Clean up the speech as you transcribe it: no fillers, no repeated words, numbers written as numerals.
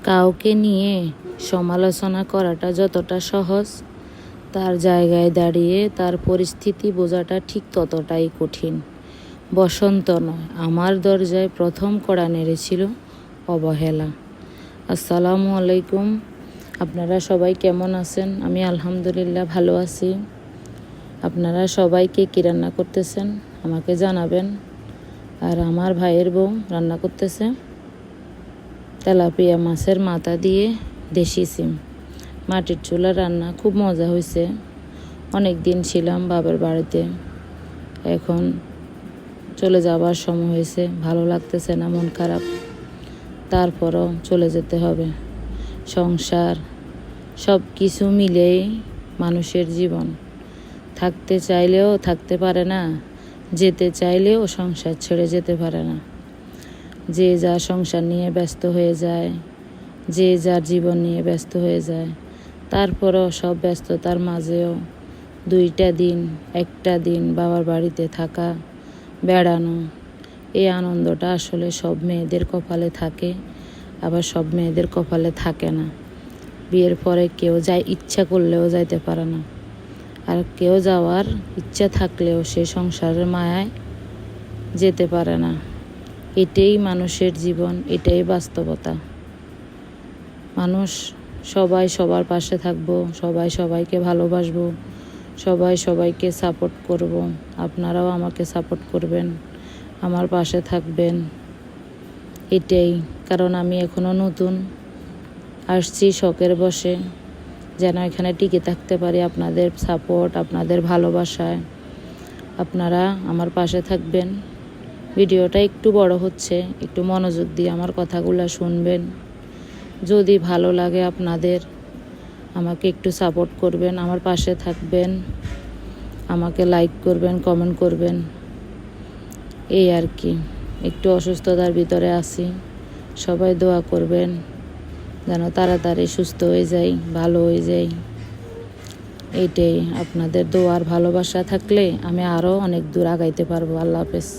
কাউকে নিয়ে সমালোচনা করাটা যতটা সহজ, তার জায়গায় দাঁড়িয়ে তার পরিস্থিতি বোঝাটা ঠিক ততটাই কঠিন। বসন্ত নয়, আমার দরজায় প্রথম কড়া নেড়েছিল অবহেলা। আসসালামু আলাইকুম, আপনারা সবাই কেমন আছেন? আমি আলহামদুলিল্লাহ ভালো আছি। আপনারা সবাইকে কী রান্না করতেছেন আমাকে জানাবেন। আর আমার ভাইয়ের বউ রান্না করতেছে তেলাপিয়া মাছের মাথা দিয়ে দেশি সিম। মাটির চুলা রান্না, খুব মজা হয়েছে। অনেক দিন ছিলাম বাবার বাড়িতে, এখন চলে যাবার সময় হয়েছে। ভালো লাগতেছে না, মন খারাপ, তারপরও চলে যেতে হবে। সংসার সব কিছু মিলেই মানুষের জীবন। থাকতে চাইলেও থাকতে পারে না, যেতে চাইলেও সংসার ছেড়ে যেতে পারে না। যে যার সংসার নিয়ে ব্যস্ত হয়ে যায়, যে যার জীবন নিয়ে ব্যস্ত হয়ে যায়। তারপরও সব ব্যস্ততার মাঝেও একটা দিন বাবার বাড়িতে থাকা, বেড়ানো, এই আনন্দটা আসলে সব মেয়েদের কপালে থাকে, আবার সব মেয়েদের কপালে থাকে না। বিয়ের পরে কেউ ইচ্ছা করলেও যাইতে পারে না, আর কেউ যাওয়ার ইচ্ছা থাকলেও সে সংসারের মায়ায় যেতে পারে না। এটাই মানুষের জীবন, এটাই বাস্তবতা। মানুষ সবাই সবার পাশে থাকবো, সবাই সবাইকে ভালোবাসবো, সবাই সবাইকে সাপোর্ট করব। আপনারাও আমাকে সাপোর্ট করবেন, আমার পাশে থাকবেন। এটাই কারণ আমি এখনও নতুন, আসছি শখের বসে, যেন এখানে টিকে থাকতে পারি। আপনাদের সাপোর্ট, আপনাদের ভালোবাসায় আপনারা আমার পাশে থাকবেন। ভিডিওটা একটু বড় হচ্ছে, একটু মনোযোগ দিয়ে আমার কথাগুলো শুনবেন। যদি ভালো লাগে আপনাদের, আমাকে একটু সাপোর্ট করবেন, আমার পাশে থাকবেন, আমাকে লাইক করবেন, কমেন্ট করবেন। এই আর কি, একটু অসুস্থতার ভিতরে আছি। সবাই দোয়া করবেন যেন তাড়াতাড়ি সুস্থ হয়ে যাই, ভালো হয়ে যাই। এইটাই, আপনাদের দোয়ার ভালোবাসা থাকলে আমি আরও অনেক দূর আগাইতে পারবো। আল্লাহ হাফেজ।